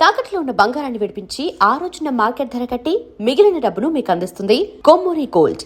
తాకట్లో ఉన్న బంగారాన్ని విడిపించి ఆ రోజున మార్కెట్ ధర కట్టి మిగిలిన డబ్బును మీకు అందిస్తుంది కొమ్మూరి గోల్డ్.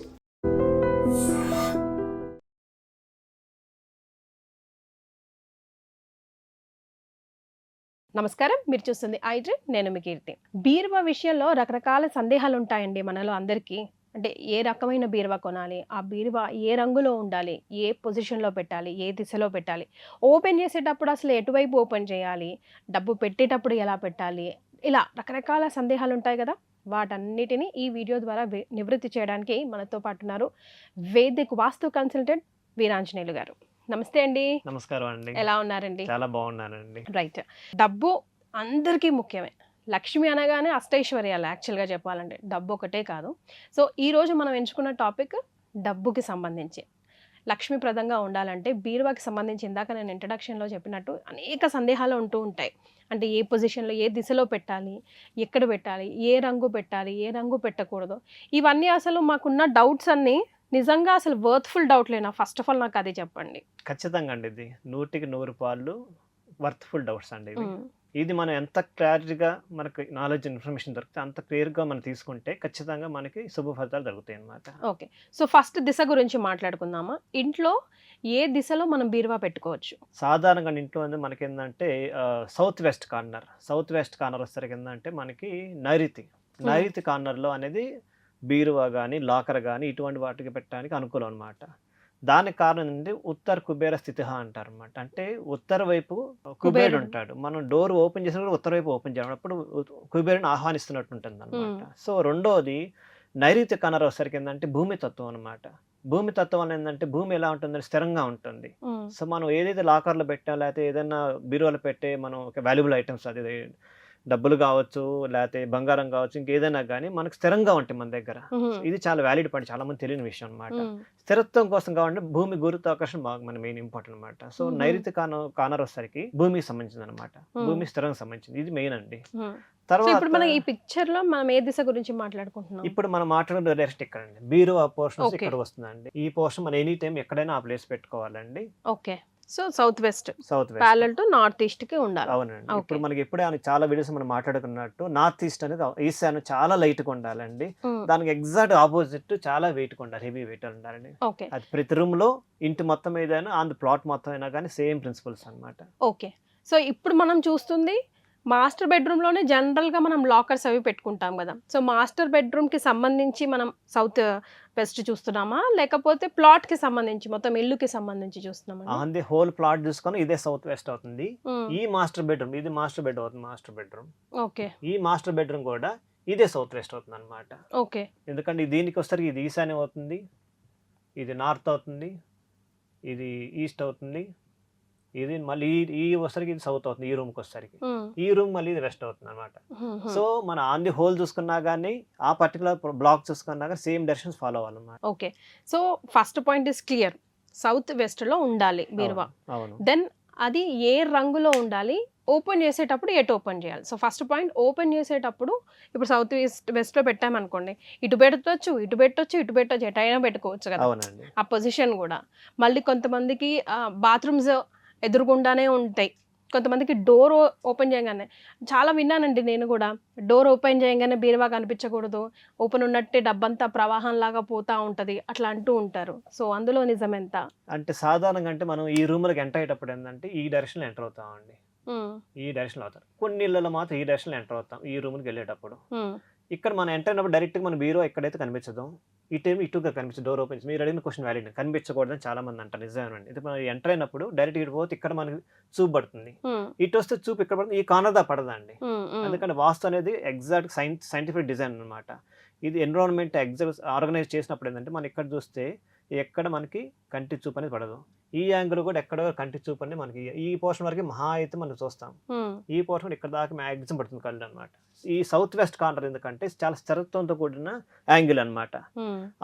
నమస్కారం, మీరు చూస్తుంది ఐడ్రీమ్. నేను మీ కీర్తి. బీరువా విషయంలో రకరకాల సందేహాలు ఉంటాయండి మనలో అందరికీ. అంటే ఏ రకమైన బీరువా కొనాలి, ఆ బీరువా ఏ రంగులో ఉండాలి, ఏ పొజిషన్లో పెట్టాలి, ఏ దిశలో పెట్టాలి, ఓపెన్ చేసేటప్పుడు అసలు ఎటువైపు ఓపెన్ చేయాలి, డబ్బు పెట్టేటప్పుడు ఎలా పెట్టాలి, ఇలా రకరకాల సందేహాలు ఉంటాయి కదా. వాటన్నిటిని ఈ వీడియో ద్వారా నివృత్తి చేయడానికి మనతో పాటు ఉన్నారు వేదిక్ వాస్తు కన్సల్టెంట్ వీరాంజనేయులు గారు. నమస్తే అండి. నమస్కారం అండి. ఎలా ఉన్నారండి? చాలా బాగున్నానండి. రైట్. డబ్బు అందరికీ ముఖ్యమే. లక్ష్మి అనగానే అష్టైశ్వర్యాలు యాక్చువల్గా చెప్పాలంటే, డబ్బు ఒకటే కాదు. సో ఈరోజు మనం ఎంచుకున్న టాపిక్ డబ్బుకి సంబంధించి. లక్ష్మీప్రదంగా ఉండాలంటే బీరువాకి సంబంధించి ఇందాక నేను ఇంట్రడక్షన్లో చెప్పినట్టు అనేక సందేహాలు ఉంటూ ఉంటాయి. అంటే ఏ పొజిషన్లో ఏ దిశలో పెట్టాలి, ఎక్కడ పెట్టాలి, ఏ రంగు పెట్టాలి, ఏ రంగు పెట్టకూడదు, ఇవన్నీ అసలు మాకున్న డౌట్స్ అన్నీ నిజంగా అసలు వర్త్ఫుల్ డౌట్లేనా? ఫస్ట్ ఆఫ్ ఆల్ నాకు అది చెప్పండి. ఖచ్చితంగా అండి, ఇది 100కి 100 పాళ్ళు వర్త్ఫుల్ డౌట్స్ అండి. ఇది మనం ఎంత క్లారిటీగా మనకి నాలెడ్జ్ ఇన్ఫర్మేషన్ దొరికితే అంత క్లియర్గా మనం తీసుకుంటే ఖచ్చితంగా మనకి శుభ ఫలితాలు దొరుకుతాయి అన్నమాట. ఓకే, సో ఫస్ట్ దిశ గురించి మాట్లాడుకుందామా. ఇంట్లో ఏ దిశలో మనం బీరువా పెట్టుకోవచ్చు? సాధారణంగా ఇంట్లో మనకి ఏంటంటే సౌత్ వెస్ట్ కార్నర్ వచ్చేసరికి ఏంటంటే మనకి నైరుతి కార్నర్లో అనేది బీరువా కానీ లాకర్ కానీ ఇటువంటి వాటికి పెట్టడానికి అనుకూలం అనమాట. దానికి కారణం ఏంటంటే ఉత్తర కుబేర స్థితి అంటారు అనమాట. అంటే ఉత్తర వైపు కుబేరుడు ఉంటాడు. మనం డోర్ ఓపెన్ చేసినప్పుడు ఉత్తర వైపు ఓపెన్ చేయడం, అప్పుడు కుబేరుని ఆహ్వానిస్తున్నట్టు ఉంటుంది అనమాట. సో రెండోది నైరుతి కార్నర్ వచ్చేసరికి ఏంటంటే భూమి తత్వం అనమాట. భూమి తత్వం అని ఏంటంటే భూమి ఎలా ఉంటుందంటే స్థిరంగా ఉంటుంది. సో మనం ఏదైతే లాకర్లో పెట్టాం, లేకపోతే ఏదైనా బీరువాలో పెట్టే మనం ఒక వాల్యుబుల్ ఐటమ్స్, అది డబ్బులు కావచ్చు, లేకపోతే బంగారం కావచ్చు, ఇంకేదైనా కానీ మనకు స్థిరంగా ఉంటాయి మన దగ్గర. ఇది చాలా వ్యాలిడ్ పాయింట్, చాలా మంది తెలియని విషయం అనమాట. స్థిరత్వం కోసం కావాలంటే భూమి గురుత్వాకర్షణ బాగా మన మెయిన్ ఇంపార్టెంట్ అనమాట. సో నైరుతి కార్నర్ వచ్చేసరికి భూమికి సంబంధించింది అనమాట. భూమి స్థిరంగా సంబంధించింది, ఇది మెయిన్ అండి. తర్వాత ఇప్పుడు మనం ఈ పిక్చర్ లో మనం ఏ దిశ గురించి మాట్లాడుకుంటున్నాం? ఇప్పుడు మనం మాట్లాడే డైరెక్ట్ ఇక్కడ అండి, బీరువా పోర్షన్ ఇక్కడ వస్తుందండి. ఈ పోర్షన్ మనం ఎనీ టైం ఎక్కడైనా ఆ ప్లేస్ పెట్టుకోవాలండి. Okay, so south west parallel to north east కి ఉండాలి. అవునండి. ఇప్పుడు మనకి ఎప్పుడే చాలా వీడియోస్ మనం మాట్లాడుకున్నట్టు నార్త్ ఈస్ట్ అనేది ఈశాన్యం చాలా లైట్ గా ఉండాలండి. దానికి ఎగ్జాక్ట్ ఆపోజిట్ చాలా వెయిట్ గా ఉండాలి, హెవీ వెయిట్ ఉండాలండి. అది ప్రతి రూమ్ లో ఇంటి మొత్తం ఏదైనా ఆన్ ప్లాట్ మొత్తం అయినా కానీ సేమ్ ప్రిన్సిపల్స్ అనమాట. ఓకే, సో ఇప్పుడు మనం చూస్తుంది మాస్టర్ బెడ్రూమ్ లోనే జనరల్ గా మనం లాకర్స్ అవి పెట్టుకుంటాం కదా. సో మాస్టర్ బెడ్రూమ్ కి సంబంధించి మనం సౌత్ వెస్ట్ చూస్తున్నామా, లేకపోతే ప్లాట్ కి సంబంధించి మొత్తం ఇల్లుకి సంబంధించి చూస్తున్నామా? అది హోల్ ప్లాట్ చూసుకొని ఇదే సౌత్ వెస్ట్ అవుతుంది. ఈ మాస్టర్ బెడ్రూమ్, ఇది మాస్టర్ బెడ్ అవుతుంది, మాస్టర్ బెడ్రూమ్. ఓకే, ఈ మాస్టర్ బెడ్రూమ్ కూడా ఇదే సౌత్ వెస్ట్ అవుతుంది అనమాట. ఓకే, ఎందుకంటే దీనికి వస్తారు ఇది ఈశాన్యం అవుతుంది, ఇది నార్త్ అవుతుంది, ఇది ఈస్ట్ అవుతుంది, ఇది మళ్ళీ ఈ వస్తరికి ఇది సౌత్ అవుతుంది. ఈ రూమ్ కి వస్తరికి ఈ రూమ్ మళ్ళీ ఇది వెస్ట్ అవుతుంది అనమాట. సో మన ఆన్ ది హోల్ చూసుకున్నా గానీ, ఆ పర్టికులర్ బ్లాక్ చూసుకున్నా కానీ సేమ్ డైరెక్షన్స్ ఫాలో అవ్వాలన్నమాట. Okay, so first point is clear, south west లో ఉండాలి బీరువా. దెన్ అది ఏ రంగులో ఉండాలి, ఓపెన్ చేసేటప్పుడు ఎటు ఓపెన్ చేయాలి. సో ఫస్ట్ పాయింట్, ఓపెన్ చేసేటప్పుడు ఇప్పుడు సౌత్ వెస్ట్ లో పెట్టామనుకోండి, ఇటు పెట్టొచ్చు, ఇటు పెట్టొచ్చు, ఇటు పెట్టొచ్చు, ఎటైనా పెట్టుకోవచ్చు కదా. ఆ పొజిషన్ కూడా మళ్ళీ కొంతమందికి బాత్రూమ్స్ ఎదురుగుండానే ఉంటాయి, కొంతమందికి డోర్ ఓపెన్ చేయగానే, చాలా విన్నానండి నేను కూడా, డోర్ ఓపెన్ చేయగానే బీరువా కనిపించకూడదు, ఓపెన్ ఉన్నట్టే డబ్బంతా ప్రవాహం లాగా పోతా ఉంటది, అట్లా అంటూ ఉంటారు. సో అందులో నిజం ఎంత? అంటే సాధారణంగా అంటే మనం ఈ రూమ్ లోకి ఎంటర్ అయ్యేటప్పుడు ఏంటంటే ఈ డైరెక్షన్ ఎంటర్ అవుతామండి, ఈ డైరెక్షన్ అవుతాం. కొన్ని ఇళ్లలో మాత్రం ఈ డైరెక్షన్ ఎంటర్ అవుతాం ఈ రూమ్ కి వెళ్ళేటప్పుడు. ఇక్కడ మనం ఎంటర్ అయినప్పుడు డైరెక్ట్ గా మన బీరో ఎక్కడైతే కనిపించదు, ఇటుగా కనిపించదు. డోర్ ఓపెన్, మీరు అడిగిన క్వశ్చన్ వ్యాలిడ్, కనిపించకూడదని చాలా మంది అంటారు, నిజమేనండి. ఇది మనం ఎంటర్ అయినప్పుడు డైరెక్ట్ ఇటు పోతే ఇక్కడ మనకి చూపు పడుతుంది, ఇటు వస్తే చూపు ఇక్కడ పడుతుంది, ఈ కార్నర్ దా పడదండి. ఎందుకంటే వాస్తు అనేది ఎగ్జాక్ట్ సైంటిఫిక్ డిజైన్ అనమాట. ఇది ఎన్విరాన్మెంట్ ఎగ్జాక్ట్ ఆర్గనైజ్ చేసినప్పుడు ఏంటంటే మనం ఇక్కడ చూస్తే ఎక్కడ మనకి కంటి చూపు అనేది పడదు, ఈ యాంగిల్ కూడా ఎక్కడో కంటి చూపు అనేది మనకి ఈ పోర్షన్ వరకు మహా అయితే మనం చూస్తాం, ఈ పోర్షన్ ఇక్కడ దాకా మ్యాక్సిమం పడుతుంది కళ్ళు అనమాట. ఈ సౌత్ వెస్ట్ కార్నర్ ఎందుకంటే చాలా స్థిరత్వంతో కూడిన యాంగిల్ అనమాట.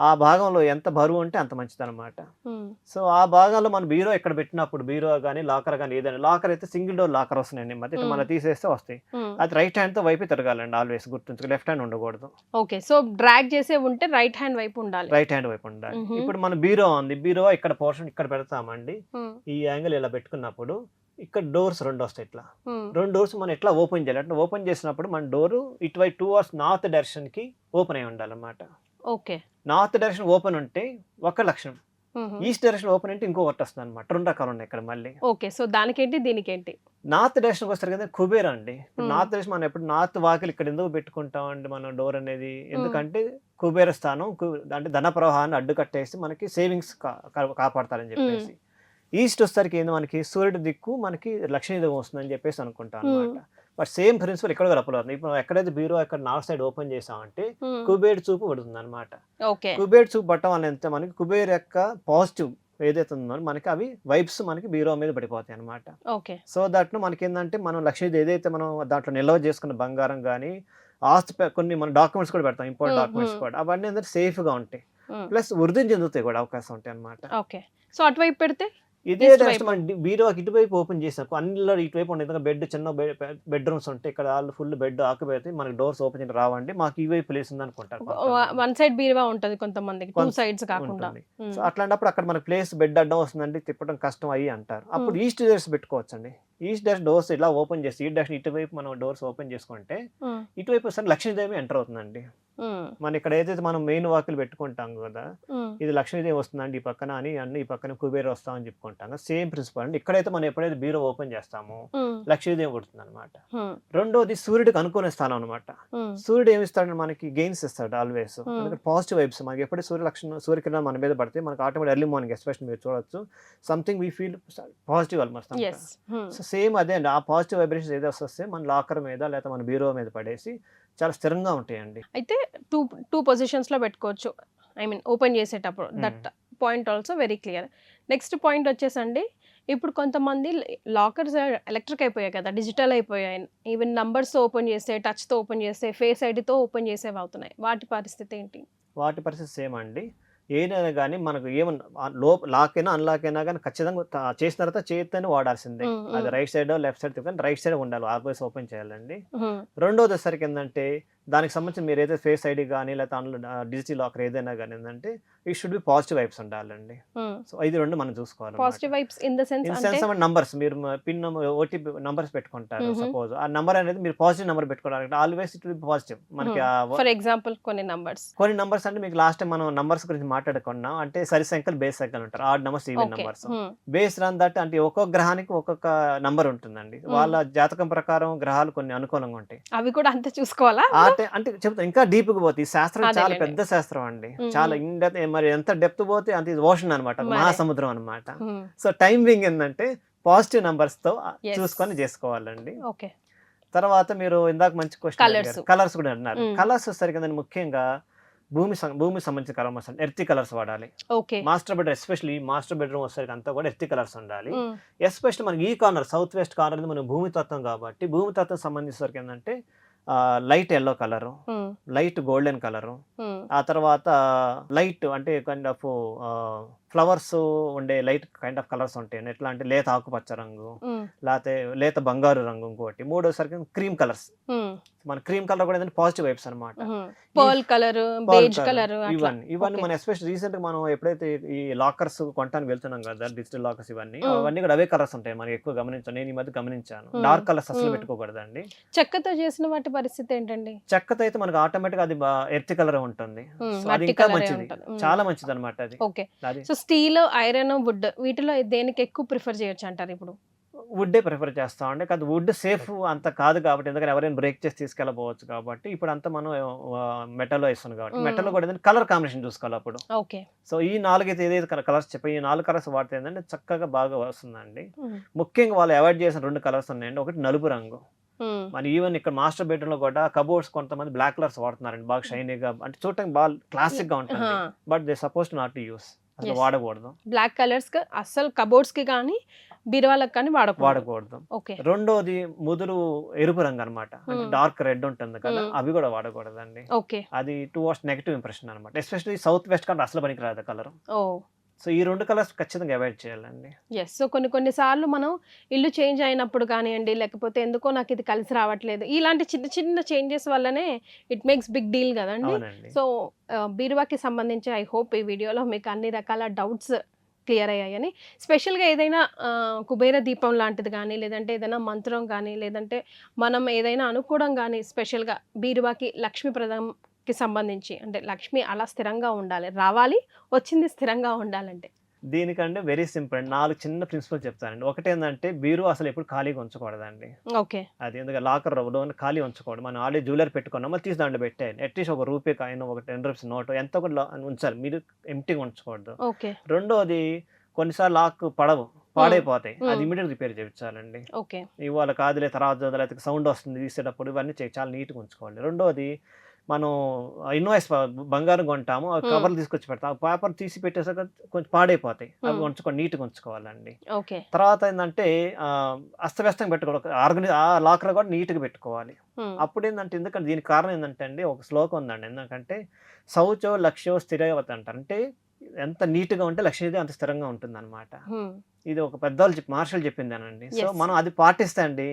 ఆ భాగంలో ఎంత బరువు ఉంటే అంత మంచిది అనమాట. సో ఆ భాగంలో మన బీరో ఎక్కడ పెట్టినప్పుడు, బీరో కానీ లాకర్ కానీ ఏదైనా, లాకర్ అయితే సింగిల్ డోర్ లాకర్ వస్తున్నాయండి మధ్య, మనం తీసేస్తే వస్తాయి. అది రైట్ హ్యాండ్ తో వైపు తిరగాలండి, ఆల్వేస్ గుర్తుంచుకో, లెఫ్ట్ హ్యాండ్ ఉండకూడదు. ఓకే, సో డ్రాగ్ చేసే ఉంటే రైట్ హ్యాండ్ వైపు ఉండాలి, రైట్ హ్యాండ్ వైపు ఉండాలి. ఇప్పుడు మన బీరో ఉంది, బీరో ఇక్కడ పోర్షన్ ఇక్కడ పెడతామండి, ఈ యాంగిల్ ఇలా పెట్టుకున్నప్పుడు ఇక్కడ డోర్స్ 2 వస్తాయి ఇట్లా. 2 డోర్స్ మనం ఎట్లా ఓపెన్ చేయాలి అంటే ఓపెన్ చేసినప్పుడు మన డోర్ ఇటువైపు 2 అవర్స్ నార్త్ డైరెక్షన్ కి ఓపెన్ అయి ఉండాలన్నమాట. ఓకే. నార్త్ డైరెక్షన్ ఓపెన్ ఉంటే ఒక లక్షణం, ఈస్ట్ డైరెక్షన్ ఓపెన్ అంటే ఇంకొకటి వస్తుంది అనమాట. 2 రకాలు ఉన్నాయి ఇక్కడ మళ్ళీ. ఓకే. సో దానికేంటి దీనికేంటి? నార్త్ డైరెక్షన్ వస్తారు కదా కుబేర అండి. నార్త్ డైరెక్షన్ మనం ఎప్పుడు నార్త్ వాకిల్ ఇక్కడ ఎందుకు పెట్టుకుంటాం అండి మనం డోర్ అనేది, ఎందుకంటే కుబేర స్థానం అంటే ధన ప్రవాహాన్ని అడ్డు కట్టేసి మనకి సేవింగ్స్ కాపాడతారని చెప్పేసి. ఈస్ట్ వచ్చేసరికి ఏంది మనకి సూర్యుడి దిక్కు మనకి లక్ష్మీదేవి వస్తుందని చెప్పేసి అనుకుంటాం అనమాట. బట్ సేమ్ ప్రిన్సిపల్ ఇక్కడ కూడా అప్లై అవుతుంది. ఇప్పుడు ఎక్కడైతే బీరో అక్కడ నార్త్ సైడ్ ఓపెన్ చేసామంటే కుబేర్ చూపు పడుతుంది అనమాట. కుబేర్ చూపు పట్టడం వల్ల ఎంత మనకి కుబేర్ యొక్క పాజిటివ్ ఏదైతే ఉందో మనకి అవి వైబ్స్ మనకి బీరో మీద పడిపోతాయి అనమాట. సో దట్ మనకి ఏంటంటే మనం లక్ష్మీదేవి ఏదైతే మనం దాంట్లో నిల్వ చేసుకున్న బంగారం కానీ ఆస్తి కొన్ని మన డాక్యుమెంట్స్ కూడా పెడతాం, ఇంపార్టెంట్ డాక్యుమెంట్స్ కూడా, అవన్నీ ఏంటంటే సేఫ్ గా ఉంటాయి, ప్లస్ వృద్ధి చెందుతాయి కూడా అవకాశం ఉంటాయి అనమాట. సో అటువైపు పెడితే ఇదే డైరెక్షన్ మన బీరోకి ఇటువైపు ఓపెన్ చేసాం అన్నిలో ఇటువైపు ఉండేది బెడ్, చిన్న బెడ్రూమ్స్ ఉంటాయి, ఇక్కడ వాళ్ళు ఫుల్ బెడ్ ఆకుపోతే మనకి డోర్స్ ఓపెన్ చేయడం రావండి, మాకు ఈ వైపు ప్లేస్ ఉంది అనుకుంటారు. వన్ సైడ్ బీరువా ఉంటది కొంతమందికి, టూ సైడ్స్ కాకుండా. సో అట్లాంటప్పుడు అక్కడ మనకి ప్లేస్ బెడ్ అడ్డం వస్తుందండి, తిప్పడం కష్టం అయ్యి అంటారు. అప్పుడు ఈస్ట్ డోర్స్ పెట్టుకోవచ్చు అండి. ఈస్ట్ డైరెక్షన్ డోర్స్ ఇలా ఓపెన్ చేసి ఈ డైరెక్షన్ ఇటువైపు మనం డోర్స్ ఓపెన్ చేసుకుంటే ఇటువైపు వస్తే లక్ష్మీదేవి ఎంటర్ అవుతుందండి. మన ఇక్కడ ఏదైతే మనం మెయిన్ వాకిలు పెట్టుకుంటాం కదా, ఇది లక్ష్మీదేవి వస్తుందండి ఈ పక్కన అని అన్ని, ఈ పక్కన కుబేర వస్తామని చెప్పుకుంటాం. సేమ్ ప్రిన్సిపల్ అండి. ఇక్కడైతే మనం ఎప్పుడైతే బీరో ఓపెన్ చేస్తామో లక్ష్మీదేవి పుడుతుంది అనమాట. రెండోది సూర్యుడికి అనుకునే స్థానం అనమాట. సూర్యుడు ఏమి ఇస్తాడు మనకి గెయిన్స్ ఇస్తాడు ఆల్వేస్, పాజిటివ్ వైబ్స్. మనకి ఎప్పుడైతే సూర్యకిరణాలు మన మీద పడితే మనకి ఆటోమేటిక్ ఎర్లీ మార్నింగ్ ఎస్పెషల్ మీరు చూడొచ్చు something we feel positive almost. So same అదే అండి, ఆ పాజిటివ్ వైబ్రేషన్స్ ఏదో వస్తే మన లాకర్ మీద లేదా మన బీరో మీద పడేసి చాలా స్థిరంగా ఉంటాయండి. అయితే టూ పొజిషన్స్ లో పెట్టుకోవచ్చు, ఐ మీన్ ఓపెన్ చేసేటప్పుడు. That point also very clear. Next point వచ్చేసండి, ఇప్పుడు కొంతమంది లాకర్స్ ఎలక్ట్రిక్ అయిపోయాయి కదా, డిజిటల్ అయిపోయాయి, ఈవెన్ నంబర్స్ ఓపెన్ చేస్తే, టచ్తో ఓపెన్ చేస్తే, ఫేస్ ఐడితో ఓపెన్ చేసేవి అవుతున్నాయి. వాటి పరిస్థితి ఏంటి? వాటి పరిస్థితి సేమ్ అండి. ఏదైనా కానీ మనకు ఏమన్నా లాక్ అయినా అన్లాక్ అయినా కానీ ఖచ్చితంగా చేసిన తర్వాత చేతితోనే వాడాల్సిందే. అది రైట్ సైడ్ లెఫ్ట్ సైడ్ కానీ రైట్ సైడ్ ఉండాలి, ఆల్వేస్ ఓపెన్ చేయాలండి. రెండోది వచ్చేసరికి ఏంటంటే దానికి సంబంధించి మీరు ఏదైతే ఫేస్ ఐడి కానీ లేకపోతే డిజిటల్ లాకర్ ఏదైనా కానీ ఏంటంటే it should be positive vibes ఉండాలండి. సో ఇది రెండు మనం చూసుకోవాలి. Positive vibes in the sense numbers మీరు పిన్ ఓటీపీ నంబర్స్ పెట్టుకుంటారు, సపోజ్ ఆ నంబర్ అనేది మీరు పాజిటివ్ నంబర్ పెట్టుకోవాలి, always it will be positive. మనకి ఫర్ ఎగ్జాంపుల్ కొన్ని నంబర్స్ అంటే మీకు లాస్ట్ టైం మనం నంబర్స్ గురించి మాట్లాడుకున్నాం, అంటే సరి సంఖ్యలు బేస్ సంఖ్యలు ఉంటారు, add numbers even numbers. Base run that అంటే ఒక్కొక్క గ్రహానికి ఒక్కొక్క నంబర్ ఉంటుందండి. వాళ్ళ జాతకం ప్రకారం గ్రహాలు కొన్ని అనుకూలంగా ఉంటాయి, అవి కూడా అంతే చూసుకోవాలా అంటే చెప్తా. ఇంకా డీప్ గా పోతే ఈ శాస్త్రం చాలా పెద్ద శాస్త్రం అండి, చాలా ఇన్ డెప్త్. మరి ఎంత డెప్త్ పోతే అంత ఓషన్ అనమాట, మహాసముద్రం అనమాట. సో టైమింగ్ ఏంటంటే పాజిటివ్ నంబర్స్ తో చూసుకొని చేసుకోవాలండి. తర్వాత మీరు ఇందాక మంచి క్వశ్చన్ కలర్స్ కూడా అన్నారు. కలర్స్ వచ్చేసరికి కదండి ముఖ్యంగా భూమి సంబంధించిన కలర్స్ ఎర్త్ కలర్స్ వాడాలి. Master bedroom especially master bedroom వచ్చేసరికి అంతా కూడా ఎర్త్ కలర్స్ ఉండాలి. ఎస్పెషల్లీ మనకి ఈ కార్నర్ సౌత్ వెస్ట్ కార్నర్ మన భూమి తత్వం కాబట్టి భూమి తత్వం సంబంధించేసరికి ఏంటంటే light yellow colour, light golden colour, ఆ తర్వాత లైట్ అంటే కైండ్ ఆఫ్ ఫ్లవర్స్ ఉండే లైట్ కైండ్ ఆఫ్ కలర్స్ ఉంటాయి. ఎట్లా అంటే లేత ఆకుపచ్చ రంగు, లేకపోతే లేత బంగారు రంగు, ఇంకోటి మూడోసరికి క్రీమ్ కలర్స్. మన క్రీమ్ కలర్ కూడా పాజిటివ్ వైబ్స్ అనమాట. ఇవన్నీ మన ఎస్పెషల్ రీసెంట్ గా మనం ఎప్పుడైతే ఈ లాకర్స్ కొనడానికి వెళ్తున్నాం కదా, డిజిటల్ లాకర్స్ అవన్నీ కూడా అవే కలర్స్ ఉంటాయి. మనకి ఎక్కువ గమనించాను, నేను ఈ మధ్య గమనించాను. డార్క్ కలర్స్ అసలు పెట్టుకోకూడదండి. చెక్కతో చేసిన వాటి పరిస్థితి ఏంటండి? చెక్కతో అయితే మనకి ఆటోమేటిక్ అది ఎర్త్ కలర్ ఉంటుంది, అది ఇంకా మంచిది, చాలా మంచిది అనమాట అది. స్టీల్, ఐరన్, వుడ్ వీటిలో దేనికి ఎక్కువ ప్రిఫర్ చేయొచ్చు అంటారు? ఇప్పుడు వుడ్డే ప్రిఫర్ చేస్తాం అండి. కాదు వుడ్ సేఫ్ అంత కాదు కాబట్టి, ఎందుకంటే ఎవరైనా బ్రేక్ చేసి తీసుకెళ్ళబోవచ్చు కాబట్టి ఇప్పుడు అంతా మనం మెటల్ వేస్తున్నాం కాబట్టి మెటల్ కూడా కలర్ కాంబినేషన్ చూసుకోవాలి అప్పుడు. సో ఈ 4 అయితే ఏదైతే కలర్స్ చెప్పి ఈ 4 కలర్స్ వాడితే ఏంటంటే చక్కగా బాగా వస్తుందండి. ముఖ్యంగా వాళ్ళు అవాయిడ్ చేసిన 2 కలర్స్ ఉన్నాయండి. ఒకటి నలుపు రంగు. మరి ఈవెన్ ఇక్కడ మాస్టర్ బెడ్రూమ్ లో కూడా కబోర్డ్స్ కొంతమంది బ్లాక్ కలర్స్ వాడుతున్నారండి, బాగా షైనీగా, అంటే చూడటానికి బాగా క్లాసిక్ గా ఉంటుంది. But they suppose not to use, వాడకూడదు. బ్లాక్ కలర్స్ అసలు కబోర్డ్స్ కి కానీ బీరువాలకు కానీ వాడకూడదు. రెండోది ముదురు ఎరుపు రంగు అనమాట, అంటే డార్క్ రెడ్ ఉంటుంది కదా, అవి కూడా వాడకూడదండి. అది టువర్డ్స్ నెగటివ్ ఇంప్రెషన్ అనమాట. ఎస్పెషల్లీ సౌత్ వెస్ట్ కంటే అసలు పనికి రాదు కలర్. సో ఈ 2 కలర్స్ ఖచ్చితంగా అవాయిడ్ చేయాలండి. సో కొన్ని సార్లు మనం ఇల్లు చేంజ్ అయినప్పుడు కానివ్వండి, లేకపోతే ఎందుకో నాకు ఇది కలిసి రావట్లేదు, ఇలాంటి చిన్న చిన్న చేంజెస్ వల్లనే ఇట్ మేక్స్ బిగ్ డీల్ కదండి. సో బీరువాకి సంబంధించి ఐ హోప్ ఈ వీడియోలో మీకు అన్ని రకాల డౌట్స్ క్లియర్ అయ్యాయని. స్పెషల్గా ఏదైనా కుబేర దీపం లాంటిది కానీ, లేదంటే ఏదైనా మంత్రం కానీ, లేదంటే మనం ఏదైనా అనుకోవడం కానీ, స్పెషల్గా బీరువాకి లక్ష్మీప్రదంకి సంబంధించి, అంటే లక్ష్మి అలా స్థిరంగా ఉండాలి, రావాలి, వచ్చింది స్థిరంగా ఉండాలంటే దీనికంటే వెరీ సింపుల్ అండి. 4 చిన్న ప్రిన్సిపల్ చెప్తానండి. ఒకటేంటంటే బీరువా అసలు ఎప్పుడు ఖాళీగా ఉంచకూడదండి. ఓకే. అది ఎందుకంటే లాకర్ డోర్ ఖాళీ ఉంచకూడదు. మనం ఆల్రెడీ జ్యువెలరీ పెట్టుకున్నాం, మరి తీసి దాంట్లో పెట్టేయండి. అట్లీస్ట్ ఒక రూపాయి కాయిన్, ఒక 10 రూపీస్ నోట్ ఎంత కూడా ఉంచాలి, మీరు ఎంటీగా ఉంచకూడదు. ఓకే. రెండోది కొన్నిసార్లు లాక్ పాడైపోతాయి, అది ఇమీడియట్ రిపేర్ చేయించాలండి. ఓకే. ఇవాళ కాదులే తర్వాత లేకపోతే సౌండ్ వస్తుంది తీసేటప్పుడు, ఇవన్నీ చాలా నీట్గా ఉంచుకోవాలి. రెండోది మనం ఇన్వాయిస్ బంగారం కొంటాము, ఆ కవర్లు తీసుకొచ్చి పెడతాం, ఆ పేపర్ తీసి పెట్టేసాక కొంచెం పాడైపోతాయి, అవి ఉంచుకోండి, నీట్గా ఉంచుకోవాలండి. ఓకే. తర్వాత ఏంటంటే అస్తవ్యస్తంగా పెట్టుకోవాలి, ఆ లాకర్ కూడా నీట్గా పెట్టుకోవాలి. అప్పుడు ఏంటంటే, ఎందుకంటే దీనికి కారణం ఏంటంటే అండి, ఒక శ్లోకం ఉందండి, ఎందుకంటే శౌచో లక్ష్యో స్థిరవత అంటారు. అంటే ఎంత నీట్గా ఉంటే లక్ష్మీదేవి అంత స్థిరంగా ఉంటుంది అనమాట. ఇది ఒక పెద్దవాళ్ళు మార్షల్ చెప్పిందేనండి. సో మనం అది పాటిస్తే అండి,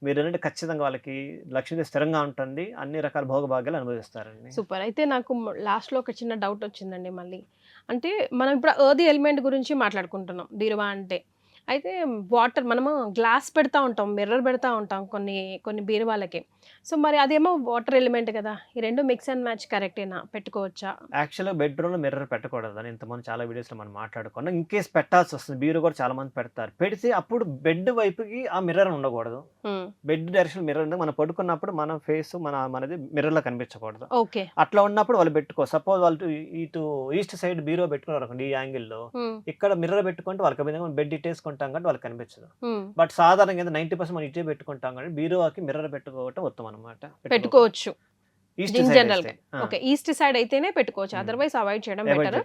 మీరు ఏంటంటే ఖచ్చితంగా వాళ్ళకి లక్ష్మీదేవి స్థిరంగా ఉంటుంది, అన్ని రకాల భోగభాగ్యాలు అనుభవిస్తారండి. సూపర్. అయితే నాకు లాస్ట్లో ఒక చిన్న డౌట్ వచ్చిందండి మళ్ళీ. అంటే మనం ఇప్పుడు ఎర్త్ ఎలిమెంట్ గురించి మాట్లాడుకుంటున్నాం బీరువా అంటే. అయితే వాటర్ మనము గ్లాస్ పెడతా ఉంటాం, మిర్రర్ పెడతా ఉంటాం కొన్ని బీరువాలకి. సో మరి అదేమో వాటర్ ఎలిమెంట్ కదా, ఈ రెండు మిక్స్ అండ్ మ్యాచ్ కరెక్టేనా, పెట్టుకోవచ్చా? యాక్చువల్గా బెడ్రూమ్లో మిర్రర్ పెట్టకూడదని ఇంతమంది చాలా వీడియోస్లో మనం మాట్లాడుకున్నాం. ఇన్ కేస్ పెట్టాల్సి వస్తుంది, బీరు కూడా చాలా మంది పెడతారు. పెడితే అప్పుడు బెడ్ వైపుకి ఆ మిర్రర్ ఉండకూడదు, బెడ్ డైరెక్షన్ మిర్రర్ ఉంది, మనం పడుకున్నప్పుడు మన ఫేస్ మనది మిర్రర్లో కనిపించకూడదు. ఓకే. అట్లా ఉన్నప్పుడు వాళ్ళు పెట్టుకో. సపోజ్ వాళ్ళు ఇటు ఈస్ట్ సైడ్ బీరో పెట్టుకున్నారు అనుకోండి, ఈ యాంగిల్లో ఇక్కడ మిర్రర్ పెట్టుకుంటే వాళ్ళకి బెడ్ ఇట్టేసుకుంటాం కాబట్టి వాళ్ళకి కనిపించదు. బట్ సాధారణంగా 90% మనం ఇటే పెట్టుకుంటాం కానీ బీరోకి మిర్రర్ పెట్టుకోవటం ఉత్తమం అనమాట. పెట్టుకోవచ్చు east general. Okay, east side అయితేనే పెట్టుకోవచ్చు, అదర్వైజ్ అవాయిడ్ చేయడం బెటర్.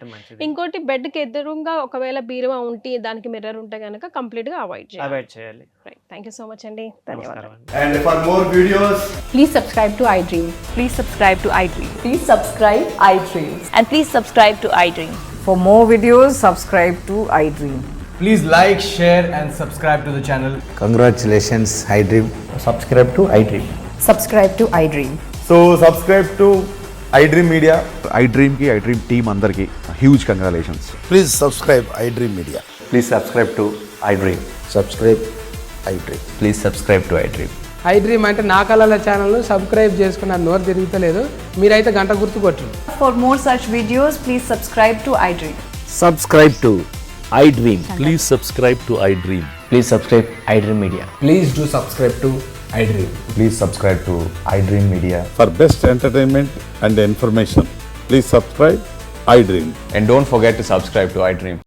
ఇంకోటి బెడ్ కి ఎదురుగా ఒకవేళ బీరువా ఉంటే దానికి మిర్రర్ ఉంటే కనుక కంప్లీట్ గా అవాయిడ్ చేయాలి. Right, thank you so much అండి, ధన్యవాదాలు. And for more videos, Please subscribe to iDream. Please subscribe to iDream. Please subscribe iDream. And please subscribe to iDream. For more videos, subscribe to iDream. please like, share and subscribe to the channel. Congratulations, iDream. Subscribe to iDream. Subscribe to iDream. So subscribe to iDream Media. iDream ki iDream team andarki huge congratulations. Please subscribe iDream Media. Please subscribe to iDream. Subscribe iDream. Please subscribe to iDream. iDream అంటే నా కళల ఛానల్ను subscribe చేసుకున్న నోరు తిరుగుతలేదు, మీరైతే గంట గుర్తు కొట్టండి. For more such videos, please subscribe to iDream. Subscribe to iDream. Please subscribe to iDream. Please subscribe iDream Media. Please do subscribe to iDream. Please subscribe to iDream Media. For best entertainment and information, please subscribe iDream. And don't forget to subscribe to iDream.